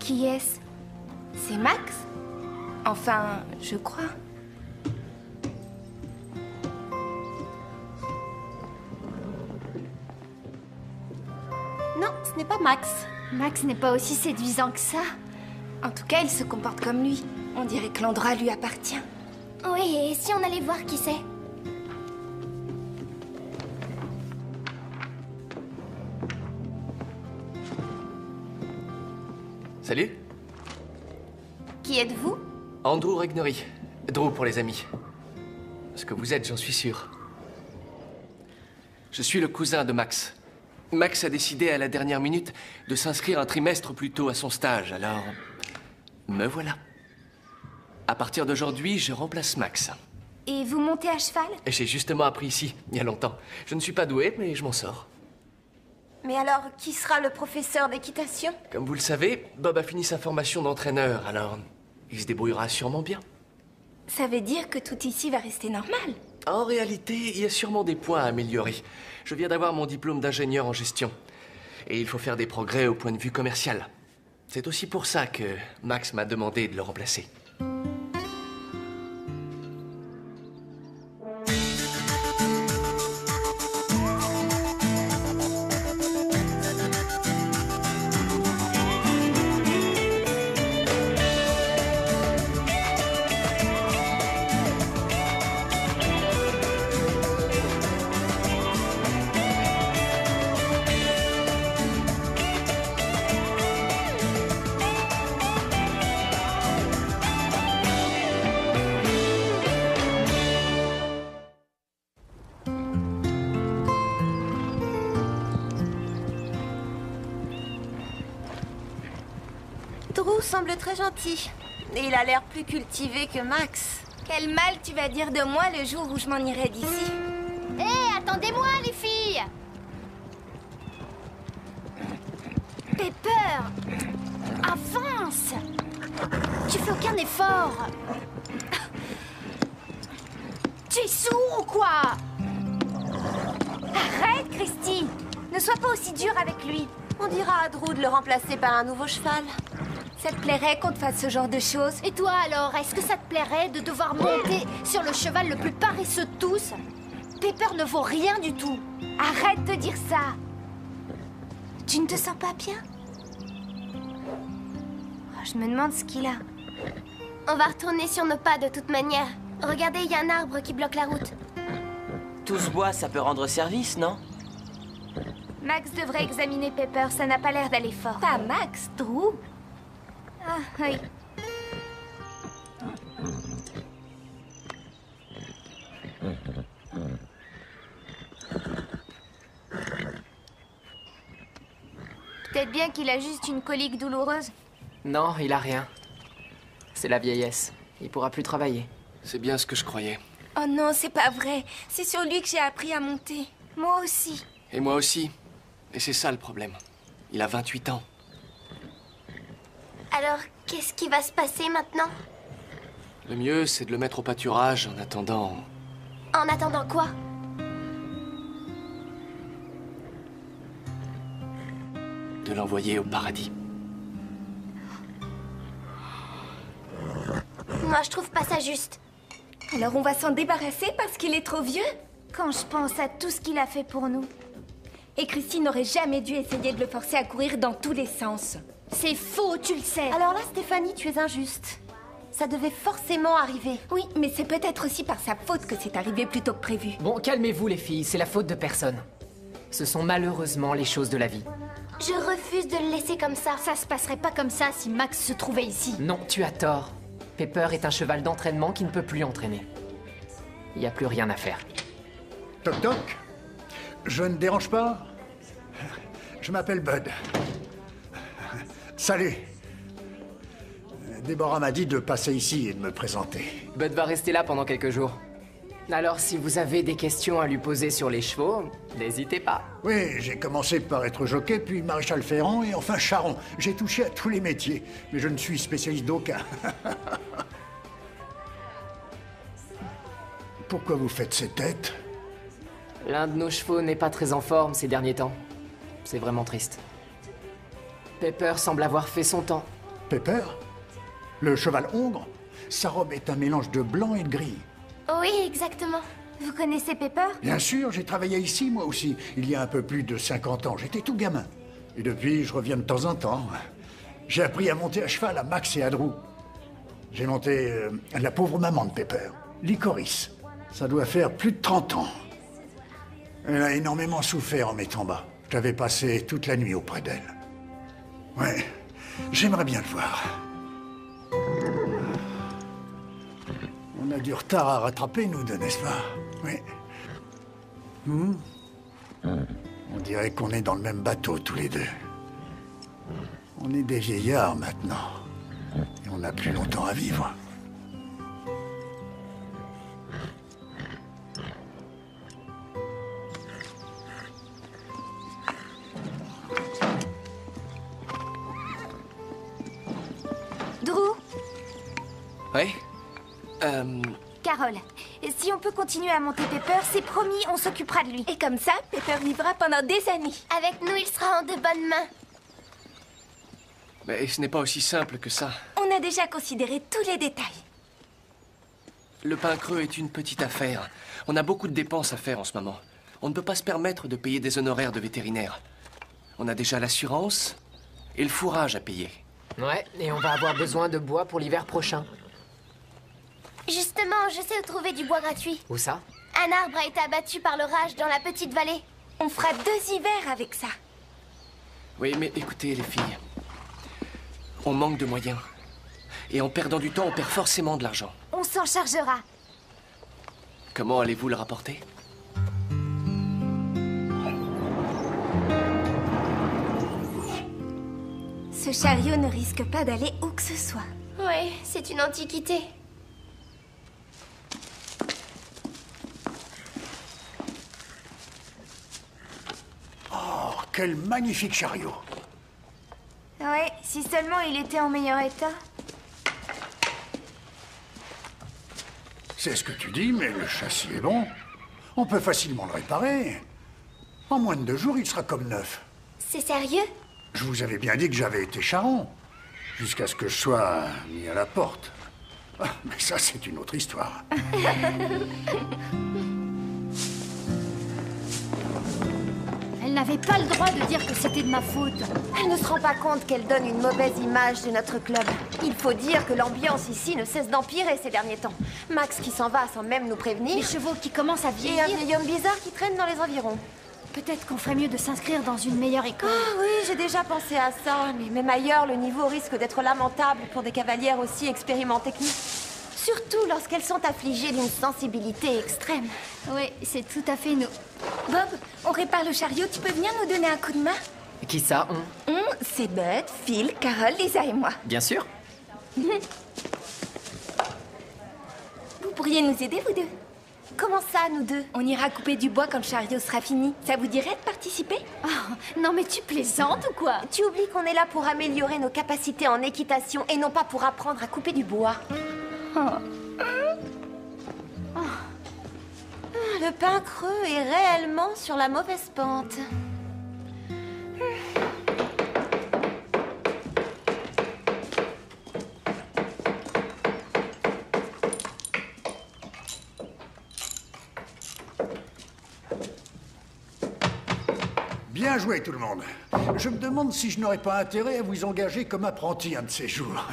Qui est-ce? C'est Max? Enfin, je crois. Non, ce n'est pas Max. Max n'est pas aussi séduisant que ça. En tout cas, il se comporte comme lui. On dirait que l'endroit lui appartient. Oui, et si on allait voir qui c'est? Salut. Qui êtes-vous? Andrew Regnery. Drew pour les amis. Ce que vous êtes, j'en suis sûr. Je suis le cousin de Max. Max a décidé à la dernière minute de s'inscrire un trimestre plus tôt à son stage, alors... me voilà. À partir d'aujourd'hui, je remplace Max. Et vous montez à cheval? J'ai justement appris ici, il y a longtemps. Je ne suis pas doué, mais je m'en sors. Mais alors, qui sera le professeur d'équitation? Comme vous le savez, Bob a fini sa formation d'entraîneur, alors il se débrouillera sûrement bien. Ça veut dire que tout ici va rester normal? En réalité, il y a sûrement des points à améliorer. Je viens d'avoir mon diplôme d'ingénieur en gestion. Et il faut faire des progrès au point de vue commercial. C'est aussi pour ça que Max m'a demandé de le remplacer. Drew semble très gentil. Et il a l'air plus cultivé que Max. Quel mal tu vas dire de moi le jour où je m'en irai d'ici? Hé, attendez-moi, les filles! Pepper! Avance! Tu fais aucun effort! Tu es sourd ou quoi? Arrête, Christy! Ne sois pas aussi dure avec lui. On dira à Drew de le remplacer par un nouveau cheval. Ça te plairait qu'on te fasse ce genre de choses? Et toi alors, est-ce que ça te plairait de devoir monter sur le cheval le plus paresseux de tous? Pepper ne vaut rien du tout. Arrête de dire ça! Tu ne te sens pas bien? Oh, je me demande ce qu'il a. On va retourner sur nos pas de toute manière. Regardez, il y a un arbre qui bloque la route. Tout ce bois, ça peut rendre service, non? Max devrait examiner Pepper, ça n'a pas l'air d'aller fort. Pas Max, Drew. Ah, oui. Peut-être bien qu'il a juste une colique douloureuse. Non, il a rien. C'est la vieillesse. Il pourra plus travailler. C'est bien ce que je croyais. Oh non, c'est pas vrai. C'est sur lui que j'ai appris à monter. Moi aussi. Et moi aussi. Et c'est ça le problème. Il a 28 ans. Alors, qu'est-ce qui va se passer maintenant? Le mieux, c'est de le mettre au pâturage en attendant... En attendant quoi? de l'envoyer au paradis. Moi, je trouve pas ça juste. Alors on va s'en débarrasser parce qu'il est trop vieux? Quand je pense à tout ce qu'il a fait pour nous. Et Christine n'aurait jamais dû essayer de le forcer à courir dans tous les sens. C'est faux, tu le sais. Alors là, Stéphanie, tu es injuste. Ça devait forcément arriver. Oui, mais c'est peut-être aussi par sa faute que c'est arrivé plus tôt que prévu. Bon, calmez-vous les filles, c'est la faute de personne. Ce sont malheureusement les choses de la vie. Je refuse de le laisser comme ça. Ça se passerait pas comme ça si Max se trouvait ici. Non, tu as tort. Pepper est un cheval d'entraînement qui ne peut plus entraîner. Il n'y a plus rien à faire. Toc toc. Je ne dérange pas? Je m'appelle Bud. Salut. Déborah m'a dit de passer ici et de me présenter. Bud va rester là pendant quelques jours. Alors, si vous avez des questions à lui poser sur les chevaux, n'hésitez pas. Oui, j'ai commencé par être jockey, puis maréchal ferrant et enfin charron. J'ai touché à tous les métiers, mais je ne suis spécialiste d'aucun. Pourquoi vous faites ces têtes? L'un de nos chevaux n'est pas très en forme ces derniers temps. C'est vraiment triste. Pepper semble avoir fait son temps. Pepper? Le cheval hongre? Sa robe est un mélange de blanc et de gris. Oui, exactement. Vous connaissez Pepper? Bien sûr, j'ai travaillé ici, moi aussi, il y a un peu plus de 50 ans. J'étais tout gamin. Et depuis, je reviens de temps en temps. J'ai appris à monter à cheval à Max et à Drew. J'ai monté la pauvre maman de Pepper, Licorice. Ça doit faire plus de 30 ans. Elle a énormément souffert en m'étant bas. J'avais passé toute la nuit auprès d'elle. Ouais, j'aimerais bien le voir. On a du retard à rattraper, nous deux, n'est-ce pas? Oui. On dirait qu'on est dans le même bateau, tous les deux. On est des vieillards, maintenant. Et on n'a plus longtemps à vivre. Drew? Ouais? Carole, si on peut continuer à monter Pepper, c'est promis, on s'occupera de lui. Et comme ça, Pepper vivra pendant des années. Avec nous, il sera en de bonnes mains. Mais ce n'est pas aussi simple que ça. On a déjà considéré tous les détails. Le pain creux est une petite affaire. On a beaucoup de dépenses à faire en ce moment. On ne peut pas se permettre de payer des honoraires de vétérinaire. On a déjà l'assurance et le fourrage à payer. Ouais, et on va avoir besoin de bois pour l'hiver prochain. Justement, je sais où trouver du bois gratuit. Où ça? Un arbre a été abattu par l'orage dans la petite vallée. On fera 2 hivers avec ça. Oui, mais écoutez, les filles. On manque de moyens. Et en perdant du temps, on perd forcément de l'argent. On s'en chargera. Comment allez-vous le rapporter? Ce chariot ne risque pas d'aller où que ce soit. Ouais, c'est une antiquité. Oh, quel magnifique chariot! Ouais, si seulement il était en meilleur état. C'est ce que tu dis, mais le châssis est bon. On peut facilement le réparer. En moins de 2 jours, il sera comme neuf. C'est sérieux? Je vous avais bien dit que j'avais été charron. Jusqu'à ce que je sois mis à la porte. Ah, mais ça, c'est une autre histoire. Elle n'avait pas le droit de dire que c'était de ma faute. Elle ne se rend pas compte qu'elle donne une mauvaise image de notre club. Il faut dire que l'ambiance ici ne cesse d'empirer ces derniers temps. Max qui s'en va sans même nous prévenir. Les chevaux qui commencent à Et un vieillir. vieil homme bizarre qui traîne dans les environs. Peut-être qu'on ferait mieux de s'inscrire dans une meilleure école. Ah oui, j'ai déjà pensé à ça. Mais même ailleurs, le niveau risque d'être lamentable pour des cavalières aussi expérimentées que nous. Surtout lorsqu'elles sont affligées d'une sensibilité extrême. Oui, c'est tout à fait nous. Bob, on répare le chariot, tu peux venir nous donner un coup de main? Qui ça? C'est Bud, Phil, Carole, Lisa et moi. Bien sûr. Vous pourriez nous aider, vous deux? Comment ça, nous deux? On ira couper du bois quand le chariot sera fini. Ça vous dirait de participer? Oh, non mais tu plaisantes ou quoi? Tu oublies qu'on est là pour améliorer nos capacités en équitation et non pas pour apprendre à couper du bois. Le pain creux est réellement sur la mauvaise pente. Bien joué, tout le monde. Je me demande si je n'aurais pas intérêt à vous engager comme apprenti un de ces jours.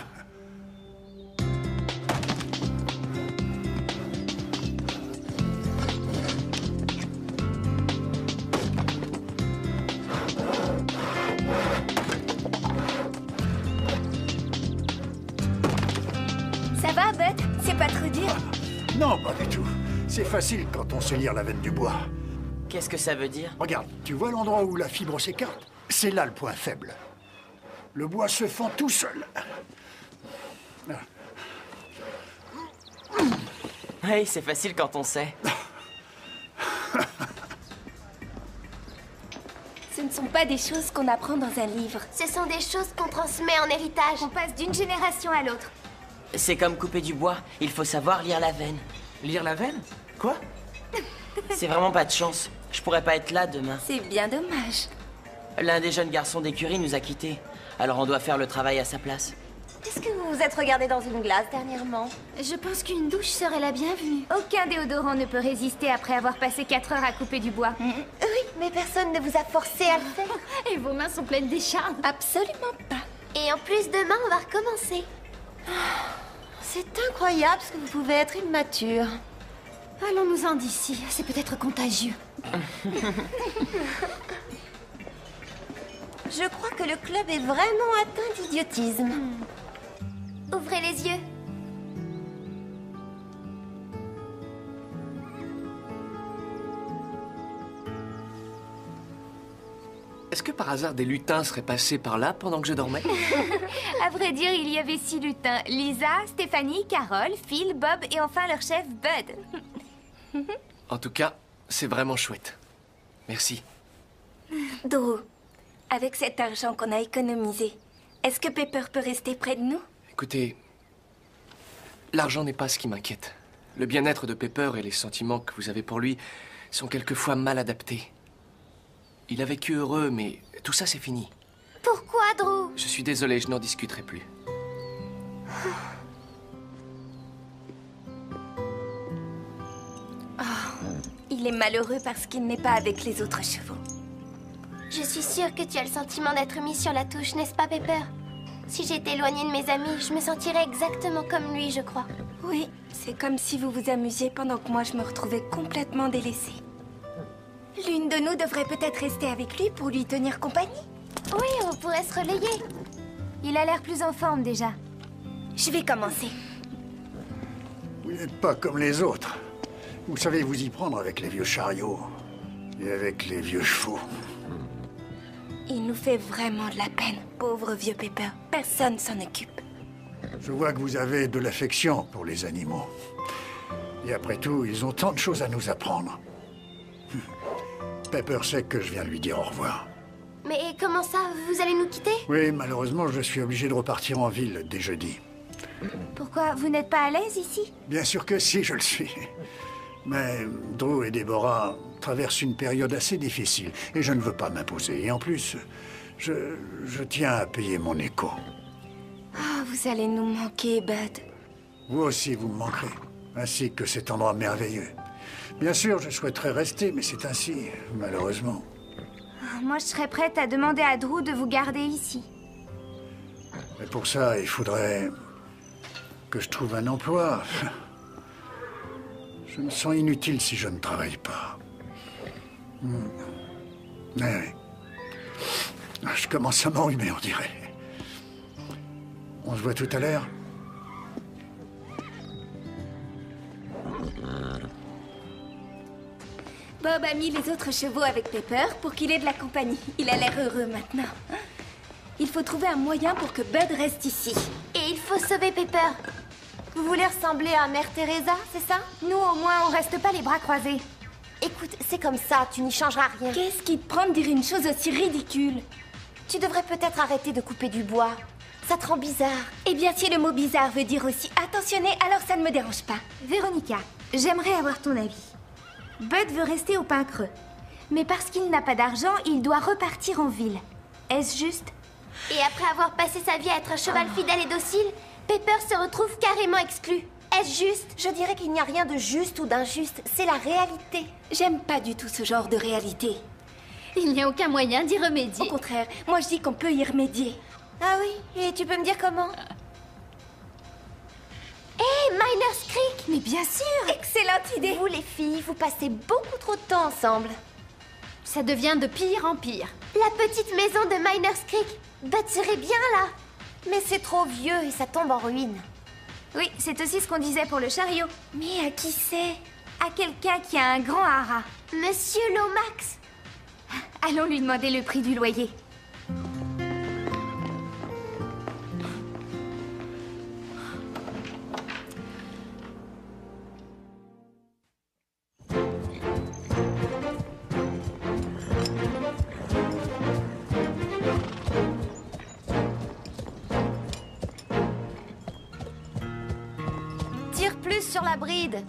Ça va, Bud? C'est pas trop dur? Non, pas du tout. C'est facile quand on sait lire la veine du bois. Qu'est-ce que ça veut dire? Regarde, tu vois l'endroit où la fibre s'écarte? C'est là le point faible. Le bois se fend tout seul. Oui, c'est facile quand on sait. Ce ne sont pas des choses qu'on apprend dans un livre. Ce sont des choses qu'on transmet en héritage. On passe d'une génération à l'autre. C'est comme couper du bois, il faut savoir lire la veine. Lire la veine? Quoi? C'est vraiment pas de chance. Je pourrais pas être là demain. C'est bien dommage. L'un des jeunes garçons d'écurie nous a quittés. Alors on doit faire le travail à sa place. Est-ce que vous vous êtes regardé dans une glace dernièrement? Je pense qu'une douche serait la bienvenue. Aucun déodorant ne peut résister après avoir passé 4 heures à couper du bois. Oui, mais personne ne vous a forcé à le faire. Et vos mains sont pleines d'écharpes. Absolument pas. Et en plus, demain, on va recommencer. C'est incroyable ce que vous pouvez être immature. Allons-nous-en d'ici, c'est peut-être contagieux. Je crois que le club est vraiment atteint d'idiotisme. Ouvrez les yeux. Est-ce que par hasard des lutins seraient passés par là pendant que je dormais? À vrai dire, il y avait 6 lutins. Lisa, Stéphanie, Carole, Phil, Bob et enfin leur chef, Bud. En tout cas, c'est vraiment chouette. Merci. Drew, avec cet argent qu'on a économisé, est-ce que Pepper peut rester près de nous? Écoutez, l'argent n'est pas ce qui m'inquiète. Le bien-être de Pepper et les sentiments que vous avez pour lui sont quelquefois mal adaptés. Il a vécu heureux, mais tout ça, c'est fini. Pourquoi, Drew? Je suis désolé, je n'en discuterai plus. Il est malheureux parce qu'il n'est pas avec les autres chevaux. Je suis sûre que tu as le sentiment d'être mis sur la touche, n'est-ce pas, Pepper? Si j'étais éloignée de mes amis, je me sentirais exactement comme lui, je crois. Oui, c'est comme si vous vous amusiez pendant que moi je me retrouvais complètement délaissée. L'une de nous devrait peut-être rester avec lui pour lui tenir compagnie. Oui, on pourrait se relayer. Il a l'air plus en forme déjà. Je vais commencer. Vous n'êtes pas comme les autres. Vous savez vous y prendre avec les vieux chariots et avec les vieux chevaux. Il nous fait vraiment de la peine, pauvre vieux Pepper. Personne s'en occupe. Je vois que vous avez de l'affection pour les animaux. Et après tout, ils ont tant de choses à nous apprendre. Pepper sait que je viens lui dire au revoir. Mais comment ça, vous allez nous quitter? Oui, malheureusement, je suis obligé de repartir en ville dès jeudi. Pourquoi? Vous n'êtes pas à l'aise ici? Bien sûr que si, je le suis. Mais Drew et Deborah traversent une période assez difficile et je ne veux pas m'imposer. Et en plus, je tiens à payer mon écho. Oh, vous allez nous manquer, Bud. Vous aussi, vous me manquerez, ainsi que cet endroit merveilleux. Bien sûr, je souhaiterais rester, mais c'est ainsi, malheureusement. Moi, je serais prête à demander à Drew de vous garder ici. Et pour ça, il faudrait que je trouve un emploi. Je me sens inutile si je ne travaille pas. Mais oui. Je commence à m'enrhumer, on dirait. On se voit tout à l'heure. Bob a mis les autres chevaux avec Pepper pour qu'il ait de la compagnie. Il a l'air heureux maintenant. Il faut trouver un moyen pour que Bud reste ici. Et il faut sauver Pepper. Vous voulez ressembler à Mère Teresa, c'est ça? Nous, au moins, on reste pas les bras croisés. Écoute, c'est comme ça, tu n'y changeras rien. Qu'est-ce qui te prend de dire une chose aussi ridicule? Tu devrais peut-être arrêter de couper du bois. Ça te rend bizarre. Eh bien, si le mot bizarre veut dire aussi attentionné, alors ça ne me dérange pas. Véronica, j'aimerais avoir ton avis. Bud veut rester au Pin Creux. Mais parce qu'il n'a pas d'argent, il doit repartir en ville. Est-ce juste? Et après avoir passé sa vie à être un cheval fidèle et docile, Pepper se retrouve carrément exclu. Est-ce juste? Je dirais qu'il n'y a rien de juste ou d'injuste. C'est la réalité. J'aime pas du tout ce genre de réalité. Il n'y a aucun moyen d'y remédier. Au contraire, moi je dis qu'on peut y remédier. Ah oui? Et tu peux me dire comment? Hé, Miner's Creek! Mais bien sûr! Excellente idée! Vous les filles, vous passez beaucoup trop de temps ensemble. Ça devient de pire en pire. La petite maison de Miner's Creek. Bud serait bien là. Mais c'est trop vieux et ça tombe en ruine. Oui, c'est aussi ce qu'on disait pour le chariot. Mais à qui c'est? À quelqu'un qui a un grand haras. Monsieur Lomax. Allons lui demander le prix du loyer. Tire plus sur la bride.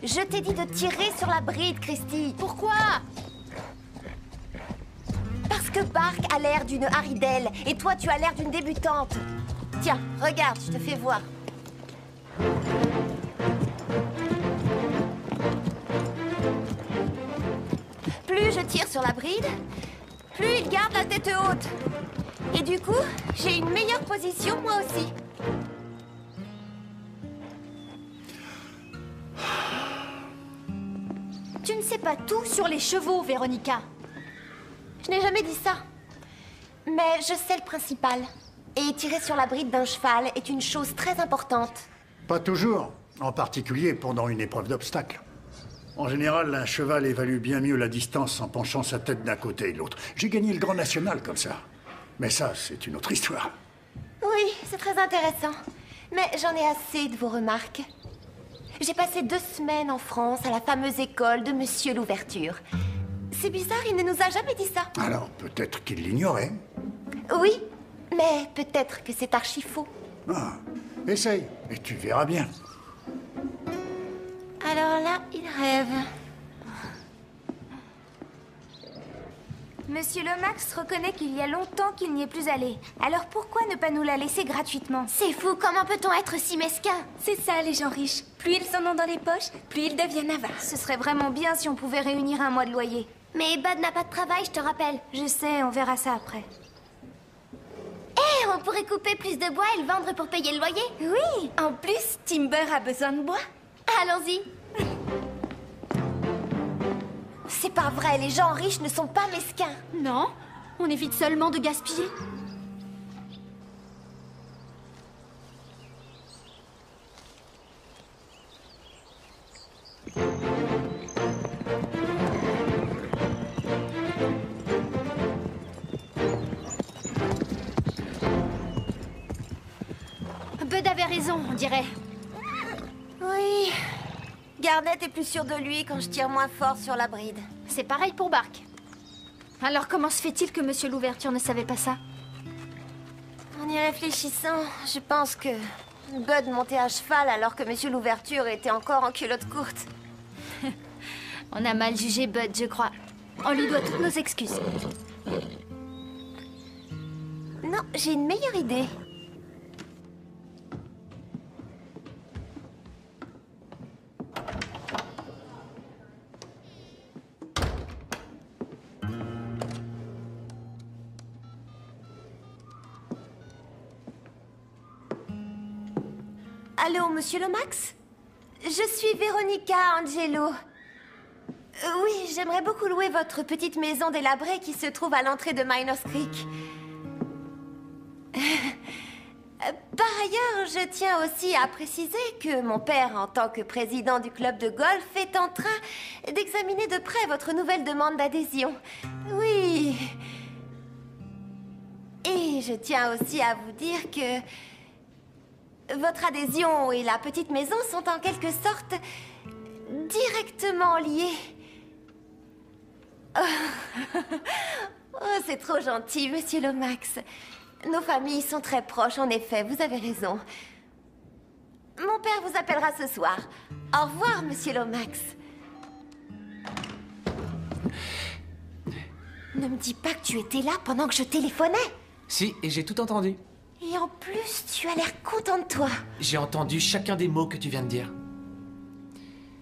Je t'ai dit de tirer sur la bride, Christy. Pourquoi? Parce que que Bark a l'air d'une Haridelle et toi tu as l'air d'une débutante. Tiens, regarde, je te fais voir. Plus je tire sur la bride, plus il garde la tête haute. Et du coup, j'ai une meilleure position moi aussi. Tu ne sais pas tout sur les chevaux, Véronica. Je n'ai jamais dit ça. Mais je sais le principal. Et tirer sur la bride d'un cheval est une chose très importante. Pas toujours, en particulier pendant une épreuve d'obstacle. En général, un cheval évalue bien mieux la distance en penchant sa tête d'un côté et de l'autre. J'ai gagné le Grand National comme ça. Mais ça, c'est une autre histoire. Oui, c'est très intéressant. Mais j'en ai assez de vos remarques. J'ai passé 2 semaines en France à la fameuse école de Monsieur Louverture. C'est bizarre, il ne nous a jamais dit ça. Alors, peut-être qu'il l'ignorait. Oui, mais peut-être que c'est archi faux. Ah, essaye, et tu verras bien. Alors là, il rêve. Monsieur Lomax reconnaît qu'il y a longtemps qu'il n'y est plus allé. Alors pourquoi ne pas nous la laisser gratuitement? C'est fou, comment peut-on être si mesquin? C'est ça, les gens riches. Plus ils en ont dans les poches, plus ils deviennent avares. Ce serait vraiment bien si on pouvait réunir un mois de loyer. Mais Bud n'a pas de travail, je te rappelle. Je sais, on verra ça après. Eh, on pourrait couper plus de bois et le vendre pour payer le loyer. Oui, en plus, Timber a besoin de bois. Allons-y. C'est pas vrai, les gens riches ne sont pas mesquins. Non, on évite seulement de gaspiller. Bud avait raison, on dirait. Oui. Garnet est plus sûr de lui quand je tire moins fort sur la bride. C'est pareil pour Bark. Alors comment se fait-il que Monsieur Louverture ne savait pas ça? En y réfléchissant, je pense que Bud montait à cheval alors que Monsieur Louverture était encore en culotte courte. On a mal jugé Bud, je crois. On lui doit toutes nos excuses. Non, j'ai une meilleure idée. Allô, Monsieur Lomax? Je suis Véronica Angelo. Oui, j'aimerais beaucoup louer votre petite maison délabrée qui se trouve à l'entrée de Miners Creek. Par ailleurs, je tiens aussi à préciser que mon père, en tant que président du club de golf, est en train d'examiner de près votre nouvelle demande d'adhésion. Oui. Et je tiens aussi à vous dire que votre adhésion et la petite maison sont en quelque sorte directement liées. Oh, c'est trop gentil, Monsieur Lomax. Nos familles sont très proches, en effet, vous avez raison. Mon père vous appellera ce soir. Au revoir, Monsieur Lomax. Ne me dis pas que tu étais là pendant que je téléphonais. Si, et j'ai tout entendu. Et en plus, tu as l'air content de toi. J'ai entendu chacun des mots que tu viens de dire.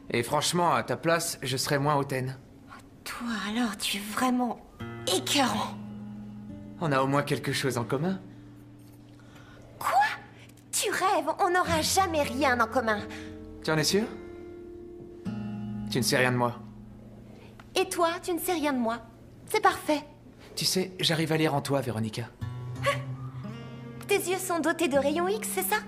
Et franchement, à ta place, je serais moins hautaine. Toi, alors, tu es vraiment écœurant. On a au moins quelque chose en commun. Quoi? Tu rêves, on n'aura jamais rien en commun. Tu en es sûr? Tu ne sais rien de moi. Et toi, tu ne sais rien de moi. C'est parfait. Tu sais, j'arrive à lire en toi, Véronica. Tes yeux sont dotés de rayons X, c'est ça?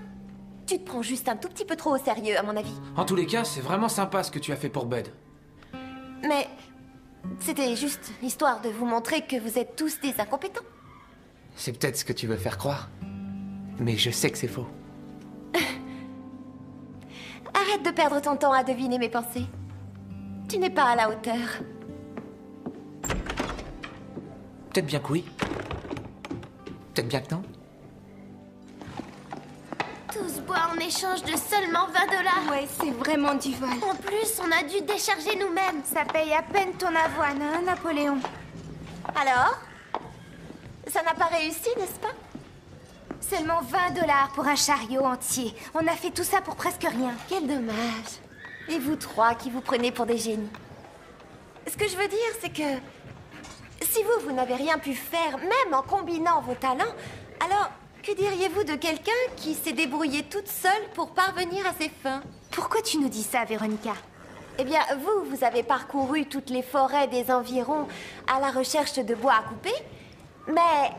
Tu te prends juste un tout petit peu trop au sérieux, à mon avis. En tous les cas, c'est vraiment sympa ce que tu as fait pour Bud. Mais c'était juste histoire de vous montrer que vous êtes tous des incompétents. C'est peut-être ce que tu veux faire croire. Mais je sais que c'est faux. Arrête de perdre ton temps à deviner mes pensées. Tu n'es pas à la hauteur. Peut-être bien que oui. Peut-être bien que non. Tout ce bois en échange de seulement 20 $. Ouais, c'est vraiment du vol. En plus, on a dû décharger nous-mêmes. Ça paye à peine ton avoine, hein, Napoléon? Alors? Ça n'a pas réussi, n'est-ce pas? Seulement 20 $ pour un chariot entier. On a fait tout ça pour presque rien. Quel dommage. Et vous trois qui vous prenez pour des génies. Ce que je veux dire, c'est que... si vous n'avez rien pu faire, même en combinant vos talents, alors que diriez-vous de quelqu'un qui s'est débrouillé toute seule pour parvenir à ses fins? Pourquoi tu nous dis ça, Véronica? Eh bien, vous avez parcouru toutes les forêts des environs à la recherche de bois à couper, mais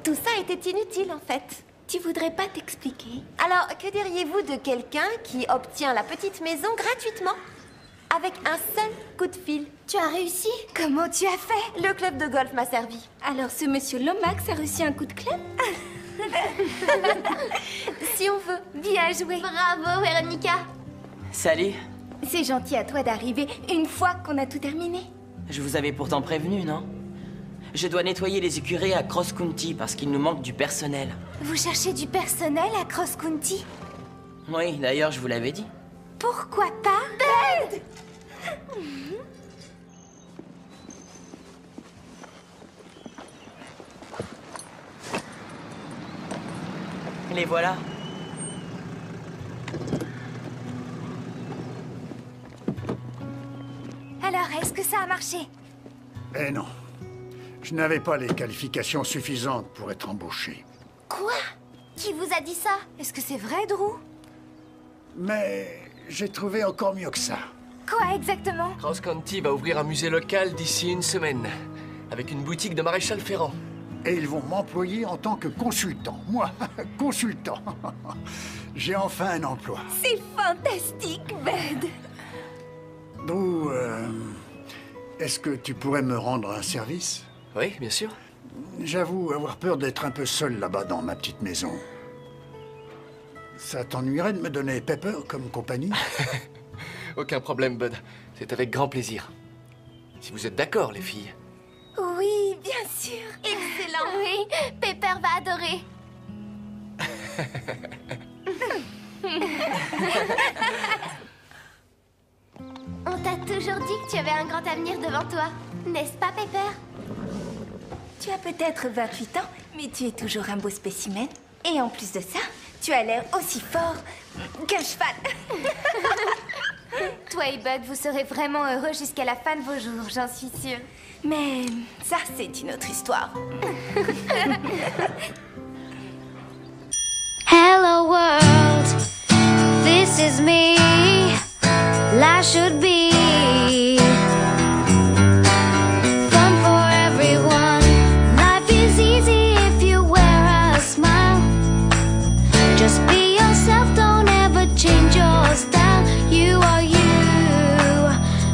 tout ça était inutile en fait. Tu voudrais pas t'expliquer? Alors, que diriez-vous de quelqu'un qui obtient la petite maison gratuitement, avec un seul coup de fil? Tu as réussi? Comment tu as fait? Le club de golf m'a servi. Alors ce monsieur Lomax a reçu un coup de club? Si on veut. Bien joué. Bravo, Véronica. Salut. C'est gentil à toi d'arriver une fois qu'on a tout terminé. Je vous avais pourtant prévenu, non? Je dois nettoyer les écuries à Cross County parce qu'il nous manque du personnel. Vous cherchez du personnel à Cross County? Oui, d'ailleurs, je vous l'avais dit. Pourquoi pas? Bud! Les voilà. Alors, est-ce que ça a marché? Eh non. Je n'avais pas les qualifications suffisantes pour être embauché. Quoi? Qui vous a dit ça? Est-ce que c'est vrai, Drew? Mais j'ai trouvé encore mieux que ça. Quoi exactement? Cross County va ouvrir un musée local d'ici une semaine, avec une boutique de maréchal Ferrand. Et ils vont m'employer en tant que consultant. Moi, consultant. J'ai enfin un emploi. C'est fantastique, Bud! Drew, est-ce que tu pourrais me rendre un service? Oui, bien sûr. J'avoue avoir peur d'être un peu seul là-bas dans ma petite maison. Ça t'ennuierait de me donner Pepper comme compagnie? Aucun problème, Bud. C'est avec grand plaisir. Si vous êtes d'accord, les filles. Oui, bien sûr. Excellent. Oui, Pepper va adorer. On t'a toujours dit que tu avais un grand avenir devant toi, n'est-ce pas, Pepper? Tu as peut-être 28 ans, mais tu es toujours un beau spécimen. Et en plus de ça, tu as l'air aussi fort qu'un cheval. Toi et Bud, vous serez vraiment heureux jusqu'à la fin de vos jours, j'en suis sûre. Mais ça, c'est une autre histoire. Hello world, this is me. Life should be fun for everyone. Life is easy if you wear a smile. Just be yourself, don't ever change your style. You are you,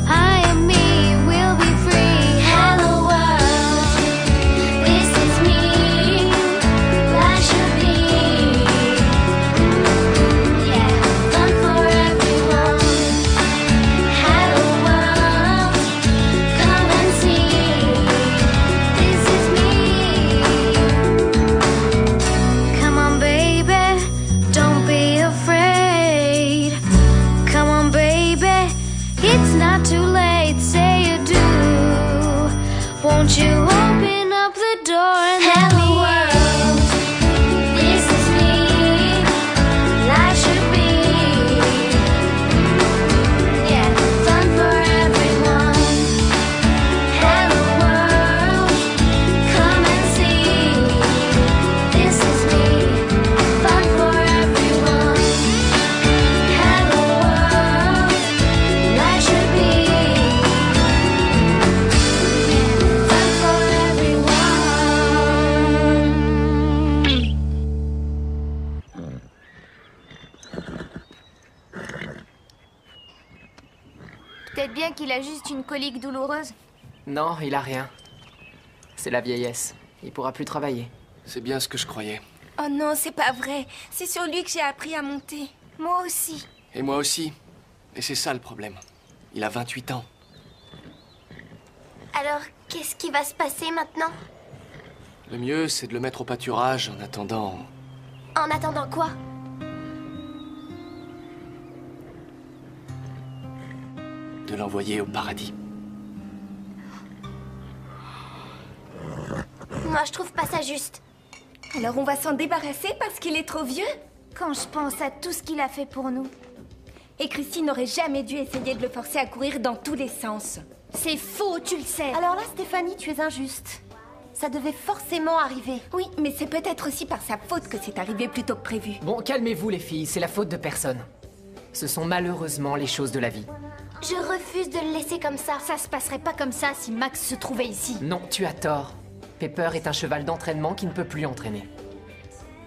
I am me, we'll be free. Hello world, this is me. Life should be, yeah, fun for everyone. Hello world, come and see. This is me. Come on baby, don't be afraid. Come on baby, it's not too late. Say you do. Won't you open up the door and let me in? This is me. Life should be, yeah, fun for everyone. Hello world, come and see. This is me, fun for everyone. Hello world, life should be, yeah, fun for everyone. Peut-être bien qu'il a juste une colique douloureuse. Non, il a rien. C'est la vieillesse. Il pourra plus travailler. C'est bien ce que je croyais. Oh non, c'est pas vrai. C'est sur lui que j'ai appris à monter. Moi aussi. Et moi aussi. Et c'est ça le problème. Il a 28 ans. Alors, qu'est-ce qui va se passer maintenant? Le mieux, c'est de le mettre au pâturage en attendant... En attendant quoi? de l'envoyer au paradis. Moi, je trouve pas ça juste. Alors on va s'en débarrasser parce qu'il est trop vieux? Quand je pense à tout ce qu'il a fait pour nous. Et Christine n'aurait jamais dû essayer de le forcer à courir dans tous les sens. C'est faux, tu le sais. Alors là, Stéphanie, tu es injuste. Ça devait forcément arriver. Oui, mais c'est peut-être aussi par sa faute que c'est arrivé plus tôt que prévu. Bon, calmez-vous les filles, c'est la faute de personne. Ce sont malheureusement les choses de la vie. Je refuse de le laisser comme ça. Ça se passerait pas comme ça si Max se trouvait ici. Non, tu as tort. Pepper est un cheval d'entraînement qui ne peut plus entraîner.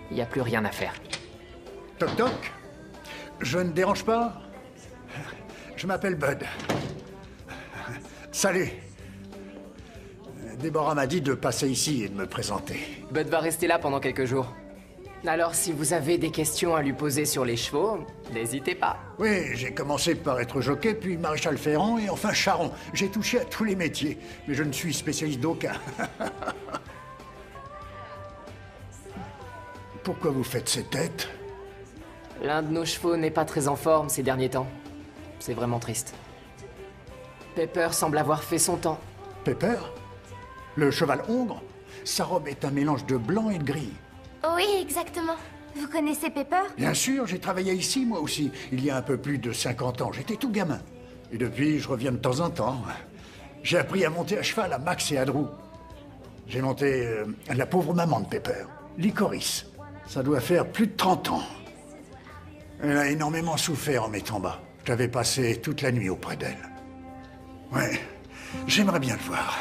Il n'y a plus rien à faire. Toc toc. Je ne dérange pas? Je m'appelle Bud. Salut. Déborah m'a dit de passer ici et de me présenter. Bud va rester là pendant quelques jours. Alors si vous avez des questions à lui poser sur les chevaux, n'hésitez pas. Oui, j'ai commencé par être jockey, puis maréchal ferrant et enfin charron. J'ai touché à tous les métiers, mais je ne suis spécialiste d'aucun. Pourquoi vous faites ces têtes? L'un de nos chevaux n'est pas très en forme ces derniers temps. C'est vraiment triste. Pepper semble avoir fait son temps. Pepper? Le cheval hongre? Sa robe est un mélange de blanc et de gris. Oui, exactement. Vous connaissez Pepper? Bien sûr, j'ai travaillé ici moi aussi, il y a un peu plus de 50 ans. J'étais tout gamin. Et depuis, je reviens de temps en temps. J'ai appris à monter à cheval à Max et à Drew. J'ai monté la pauvre maman de Pepper, Licorice. Ça doit faire plus de 30 ans. Elle a énormément souffert en m'étant bas. J'avais passé toute la nuit auprès d'elle. Ouais, j'aimerais bien le voir.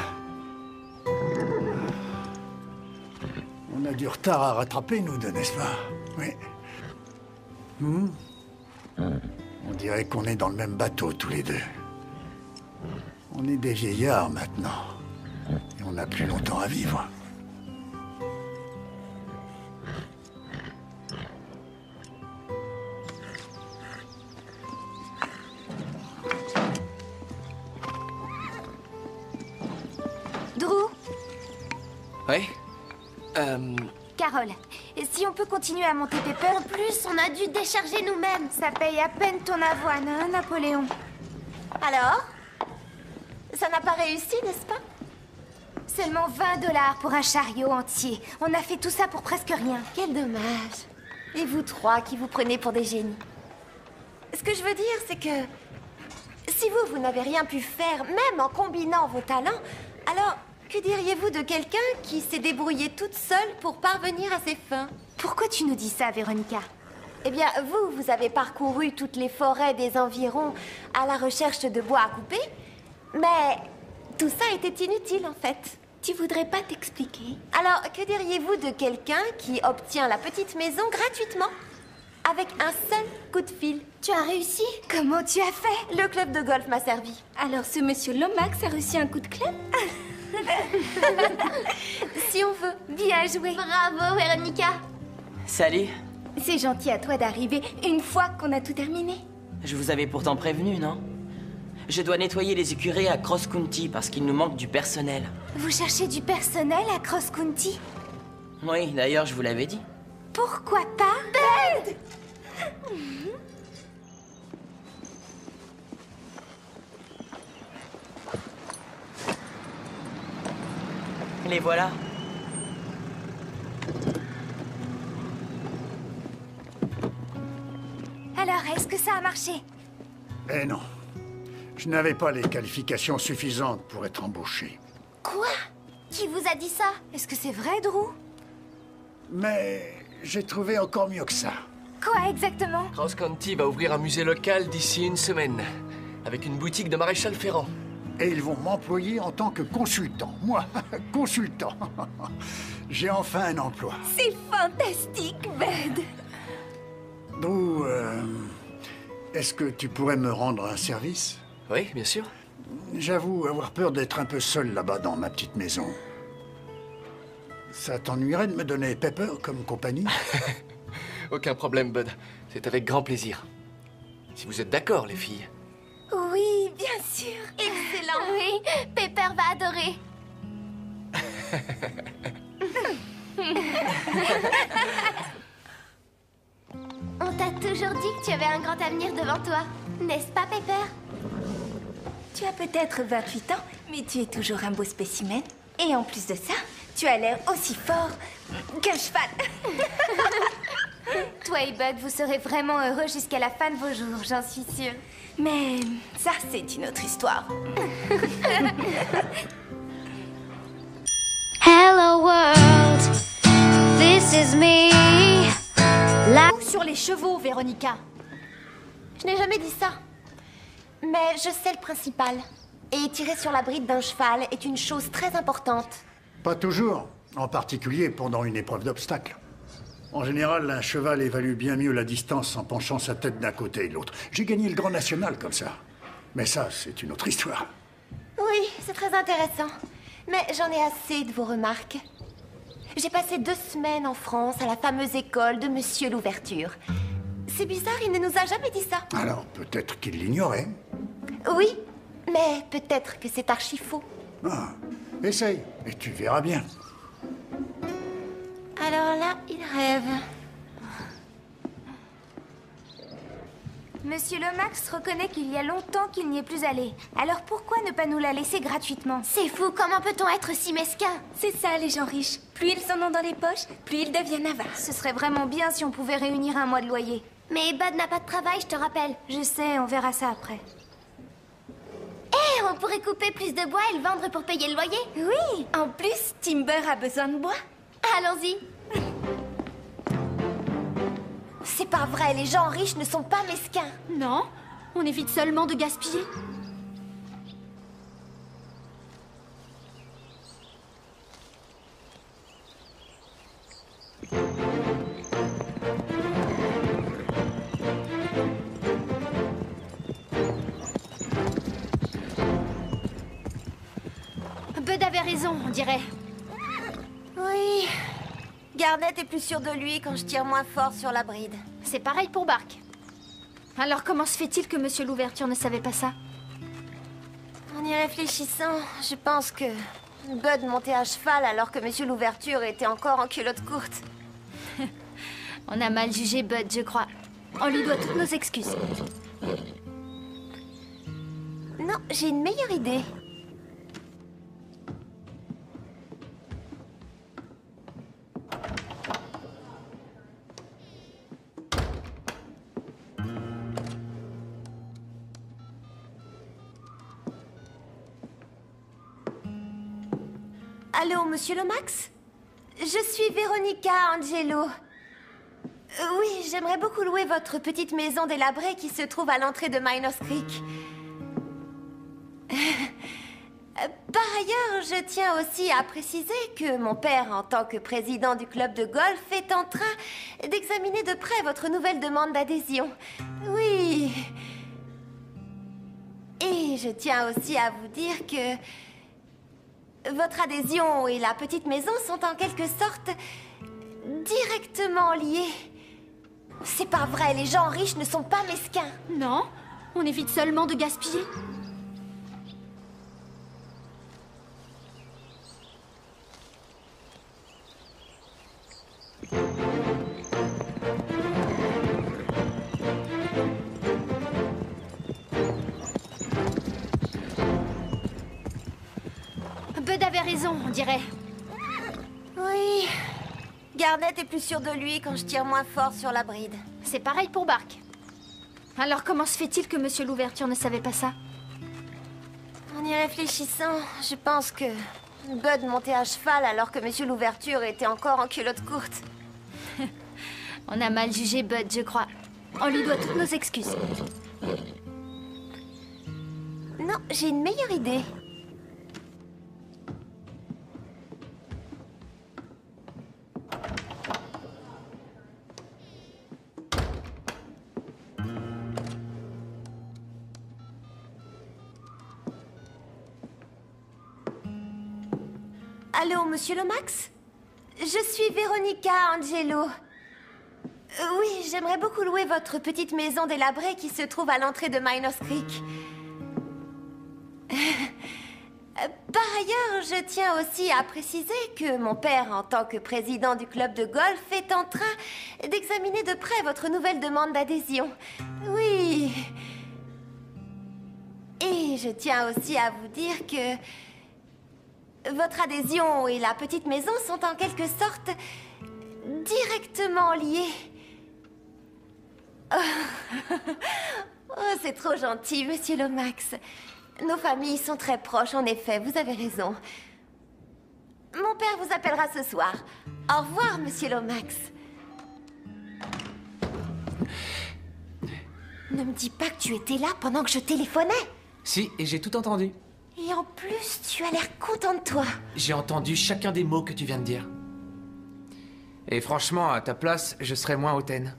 On a du retard à rattraper, nous deux, n'est-ce pas? Oui. On dirait qu'on est dans le même bateau, tous les deux. On est des vieillards, maintenant. Et on n'a plus longtemps à vivre. Drew? Oui? Carole, si on peut continuer à monter Pepper... En plus, on a dû décharger nous-mêmes. Ça paye à peine ton avoine, hein, Napoléon? Alors? Ça n'a pas réussi, n'est-ce pas? Seulement 20 $ pour un chariot entier. On a fait tout ça pour presque rien. Quel dommage. Et vous trois qui vous prenez pour des génies. Ce que je veux dire, c'est que... si vous n'avez rien pu faire, même en combinant vos talents, alors... que diriez-vous de quelqu'un qui s'est débrouillé toute seule pour parvenir à ses fins? Pourquoi tu nous dis ça, Véronica? Eh bien, vous avez parcouru toutes les forêts des environs à la recherche de bois à couper, mais tout ça était inutile en fait. Tu voudrais pas t'expliquer? Alors, que diriez-vous de quelqu'un qui obtient la petite maison gratuitement, avec un seul coup de fil? Tu as réussi? Comment tu as fait? Le club de golf m'a servi. Alors ce monsieur Lomax a reçu un coup de clé? Si on veut. Bien joué. Bravo, Véronica. Salut. C'est gentil à toi d'arriver une fois qu'on a tout terminé. Je vous avais pourtant prévenu, non? Je dois nettoyer les écuries à Cross County parce qu'il nous manque du personnel. Vous cherchez du personnel à Cross County? Oui, d'ailleurs, je vous l'avais dit. Pourquoi pas? Bud! Les voilà. Alors, est-ce que ça a marché? Eh non. Je n'avais pas les qualifications suffisantes pour être embauché. Quoi? Qui vous a dit ça? Est-ce que c'est vrai, Drew? Mais j'ai trouvé encore mieux que ça. Quoi exactement? Cross County va ouvrir un musée local d'ici une semaine, avec une boutique de maréchal ferrant. Et ils vont m'employer en tant que consultant. Moi, consultant. J'ai enfin un emploi. C'est fantastique, Bud. Drew, est-ce que tu pourrais me rendre un service? Oui, bien sûr. J'avoue avoir peur d'être un peu seul là-bas dans ma petite maison. Ça t'ennuierait de me donner Pepper comme compagnie? Aucun problème, Bud. C'est avec grand plaisir. Si vous êtes d'accord, les filles. Oui, bien sûr. Excellent. Oui, Pepper va adorer. On t'a toujours dit que tu avais un grand avenir devant toi, n'est-ce pas, Pepper? Tu as peut-être 28 ans, mais tu es toujours un beau spécimen. Et en plus de ça, Tu as l'air aussi fort qu'un cheval. Toi et Bud, vous serez vraiment heureux jusqu'à la fin de vos jours, j'en suis sûre. Mais ça, c'est une autre histoire. Hello world, this is me. Ou sur les chevaux, Véronica. Je n'ai jamais dit ça. Mais je sais le principal. Et tirer sur la bride d'un cheval est une chose très importante. Pas toujours, en particulier pendant une épreuve d'obstacle. En général, un cheval évalue bien mieux la distance en penchant sa tête d'un côté et de l'autre. J'ai gagné le Grand National comme ça. Mais ça, c'est une autre histoire. Oui, c'est très intéressant. Mais j'en ai assez de vos remarques. J'ai passé 2 semaines en France à la fameuse école de Monsieur Louverture. C'est bizarre, il ne nous a jamais dit ça. Alors, peut-être qu'il l'ignorait. Oui, mais peut-être que c'est archi faux. Ah, essaye, et tu verras bien. Alors là, il rêve. Monsieur Lomax reconnaît qu'il y a longtemps qu'il n'y est plus allé. Alors pourquoi ne pas nous la laisser gratuitement? C'est fou, comment peut-on être si mesquin? C'est ça, les gens riches. Plus ils en ont dans les poches, plus ils deviennent avares. Ce serait vraiment bien si on pouvait réunir un mois de loyer. Mais Bud n'a pas de travail, je te rappelle. Je sais, on verra ça après. Eh, on pourrait couper plus de bois et le vendre pour payer le loyer. Oui, en plus, Timber a besoin de bois. Allons-y. C'est pas vrai, les gens riches ne sont pas mesquins. Non, on évite seulement de gaspiller. Bud avait raison, on dirait. Oui. Garnet est plus sûr de lui quand je tire moins fort sur la bride. C'est pareil pour Bark. Alors comment se fait-il que Monsieur Louverture ne savait pas ça? En y réfléchissant, je pense que Bud montait à cheval alors que Monsieur Louverture était encore en culotte courte. On a mal jugé Bud, je crois. On lui doit toutes nos excuses. Non, j'ai une meilleure idée. Allô, Monsieur Lomax? Je suis Véronica Angelo. Oui, j'aimerais beaucoup louer votre petite maison délabrée qui se trouve à l'entrée de Miners Creek. Par ailleurs, je tiens aussi à préciser que mon père, en tant que président du club de golf, est en train d'examiner de près votre nouvelle demande d'adhésion. Oui. Et je tiens aussi à vous dire que votre adhésion et la petite maison sont en quelque sorte directement liées. C'est pas vrai, les gens riches ne sont pas mesquins. Non, on évite seulement de gaspiller. Bud avait raison, on dirait. Oui. Garnet est plus sûr de lui quand je tire moins fort sur la bride. C'est pareil pour Bark. Alors comment se fait-il que Monsieur Louverture ne savait pas ça? En y réfléchissant, je pense que Bud montait à cheval alors que Monsieur Louverture était encore en culotte courte. On a mal jugé Bud, je crois. On lui doit toutes nos excuses. Non, j'ai une meilleure idée. Allô, Monsieur Lomax? Je suis Véronica Angelo. Oui, j'aimerais beaucoup louer votre petite maison délabrée qui se trouve à l'entrée de Miners Creek. Par ailleurs, je tiens aussi à préciser que mon père, en tant que président du club de golf, est en train d'examiner de près votre nouvelle demande d'adhésion. Oui. Et je tiens aussi à vous dire que Votre adhésion et la petite maison sont en quelque sorte directement liées. Oh, c'est trop gentil, monsieur Lomax. Nos familles sont très proches, en effet, vous avez raison. Mon père vous appellera ce soir. Au revoir, monsieur Lomax. Ne me dis pas que tu étais là pendant que je téléphonais. Si, et j'ai tout entendu. Et en plus, tu as l'air content de toi. J'ai entendu chacun des mots que tu viens de dire. Et franchement, à ta place, je serais moins hautaine.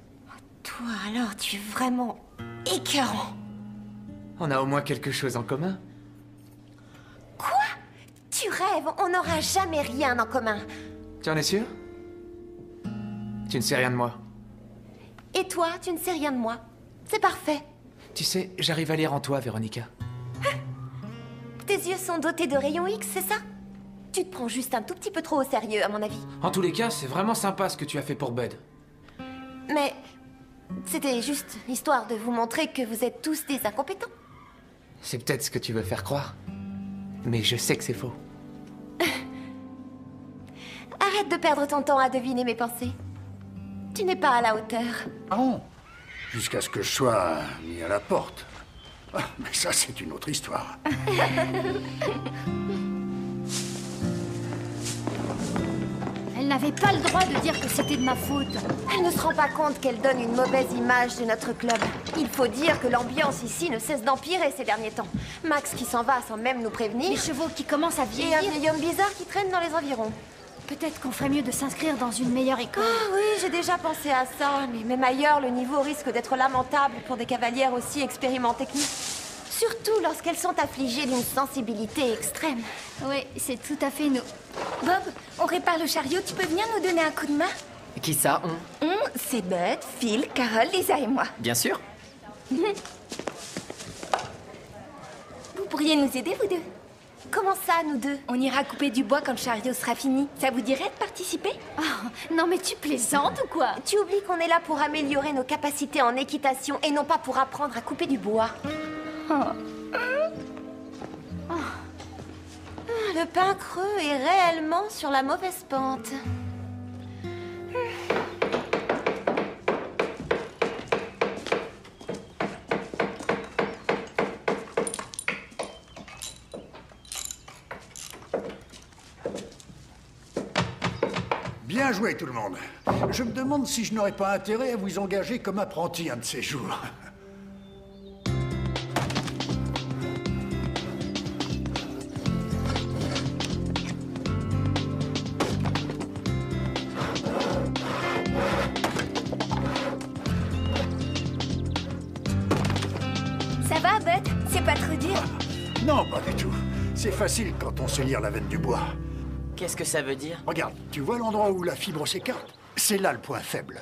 Toi, alors, tu es vraiment écœurant. On a au moins quelque chose en commun. Quoi? Tu rêves, on n'aura jamais rien en commun. Tu en es sûr? Tu ne sais rien de moi. Et toi, tu ne sais rien de moi. C'est parfait. Tu sais, j'arrive à lire en toi, Véronica. Tes yeux sont dotés de rayons X, c'est ça? Tu te prends juste un tout petit peu trop au sérieux, à mon avis. En tous les cas, c'est vraiment sympa ce que tu as fait pour Bud. Mais c'était juste histoire de vous montrer que vous êtes tous des incompétents. C'est peut-être ce que tu veux faire croire. Mais je sais que c'est faux. Arrête de perdre ton temps à deviner mes pensées. Tu n'es pas à la hauteur. Oh, jusqu'à ce que je sois mis à la porte. Ah, mais ça, c'est une autre histoire. Elle n'avait pas le droit de dire que c'était de ma faute. Elle ne se rend pas compte qu'elle donne une mauvaise image de notre club. Il faut dire que l'ambiance ici ne cesse d'empirer ces derniers temps. Max qui s'en va sans même nous prévenir. Les chevaux qui commencent à Et vieillir. un vieil homme bizarre qui traîne dans les environs. Peut-être qu'on ferait mieux de s'inscrire dans une meilleure école. Ah oui, j'ai déjà pensé à ça. Mais même ailleurs, le niveau risque d'être lamentable pour des cavalières aussi expérimentées que nous. Surtout lorsqu'elles sont affligées d'une sensibilité extrême. Oui, c'est tout à fait nous. Bob, on répare le chariot, tu peux venir nous donner un coup de main? Qui ça, on? C'est Bud, Phil, Carole, Lisa et moi. Bien sûr. Vous pourriez nous aider, vous deux? Comment ça, nous deux? On ira couper du bois quand le chariot sera fini. Ça vous dirait de participer? Oh, non mais tu plaisantes ou quoi? Tu oublies qu'on est là pour améliorer nos capacités en équitation et non pas pour apprendre à couper du bois. Le pain creux est réellement sur la mauvaise pente. Bien joué, tout le monde. Je me demande si je n'aurais pas intérêt à vous engager comme apprenti un de ces jours. Ça va, Bud? C'est pas trop dur? Non, pas du tout. C'est facile quand on sait lire la veine du bois. Qu'est-ce que ça veut dire? Regarde, tu vois l'endroit où la fibre s'écarte? C'est là le point faible.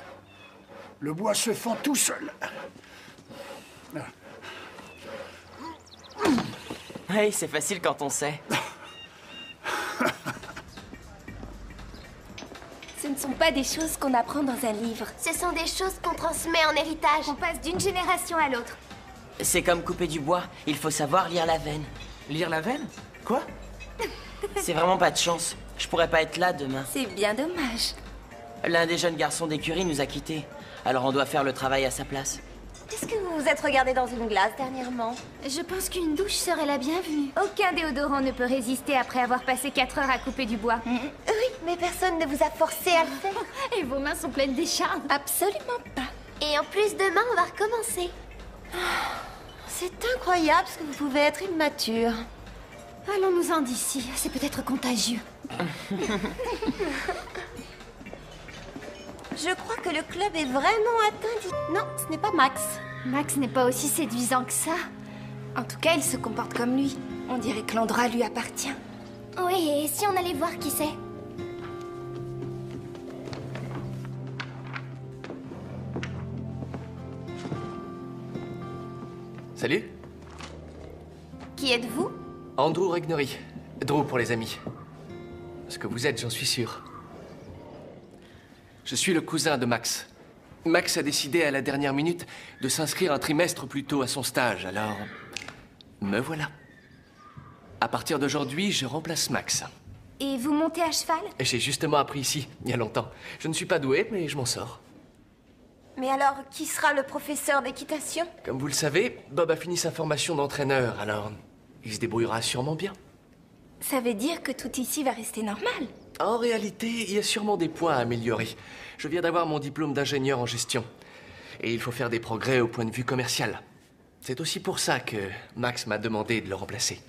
Le bois se fend tout seul. Oui, c'est facile quand on sait. Ce ne sont pas des choses qu'on apprend dans un livre. Ce sont des choses qu'on transmet en héritage. On passe d'une génération à l'autre. C'est comme couper du bois, il faut savoir lire la veine. Lire la veine? Quoi? C'est vraiment pas de chance. Je pourrais pas être là demain. C'est bien dommage. L'un des jeunes garçons d'écurie nous a quittés. Alors on doit faire le travail à sa place. Est-ce que vous vous êtes regardé dans une glace dernièrement? Je pense qu'une douche serait la bienvenue. Aucun déodorant ne peut résister après avoir passé 4 heures à couper du bois. Oui, mais personne ne vous a forcé à le faire. Et vos mains sont pleines d'échardes. Absolument pas. Et en plus, demain, on va recommencer. C'est incroyable ce que vous pouvez être immature. Allons-nous-en d'ici, c'est peut-être contagieux. Je crois que le club est vraiment atteint. Non, ce n'est pas Max. Max n'est pas aussi séduisant que ça. En tout cas, il se comporte comme lui. On dirait que l'endroit lui appartient. Oui, et si on allait voir qui c'est? Salut, Qui êtes-vous? Andrew Regnery. Drew pour les amis. Ce que vous êtes, j'en suis sûr. Je suis le cousin de Max. Max a décidé à la dernière minute de s'inscrire un trimestre plus tôt à son stage, alors... me voilà. À partir d'aujourd'hui, je remplace Max. Et vous montez à cheval? J'ai justement appris ici, il y a longtemps. Je ne suis pas doué, mais je m'en sors. Mais alors, qui sera le professeur d'équitation? Comme vous le savez, Bob a fini sa formation d'entraîneur, alors il se débrouillera sûrement bien. Ça veut dire que tout ici va rester normal. En réalité, il y a sûrement des points à améliorer. Je viens d'avoir mon diplôme d'ingénieur en gestion. Et il faut faire des progrès au point de vue commercial. C'est aussi pour ça que Max m'a demandé de le remplacer.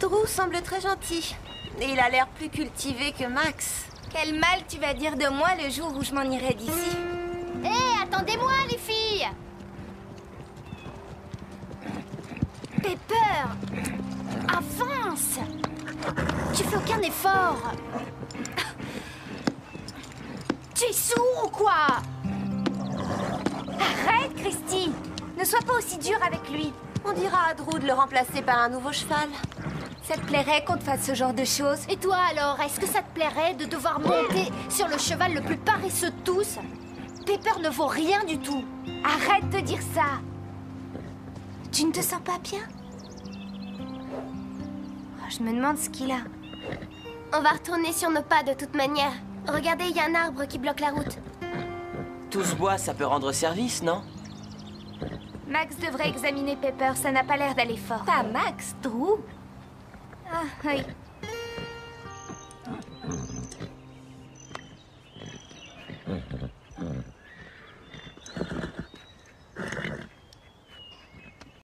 Drew semble très gentil. Et il a l'air plus cultivé que Max. Quel mal tu vas dire de moi le jour où je m'en irai d'ici. Hé, attendez-moi, les filles! Pepper! Avance! Tu fais aucun effort! Tu es sourd ou quoi? Arrête, Christy! Ne sois pas aussi dure avec lui. On dira à Drew de le remplacer par un nouveau cheval. Ça te plairait qu'on te fasse ce genre de choses? Et toi alors, est-ce que ça te plairait de devoir monter sur le cheval le plus paresseux de tous? Pepper ne vaut rien du tout. Arrête de dire ça. Tu ne te sens pas bien? Oh, je me demande ce qu'il a. On va retourner sur nos pas de toute manière. Regardez, il y a un arbre qui bloque la route. Tout ce bois, ça peut rendre service, non? Max devrait examiner Pepper, ça n'a pas l'air d'aller fort. Pas Max, Drew. Ah, oui.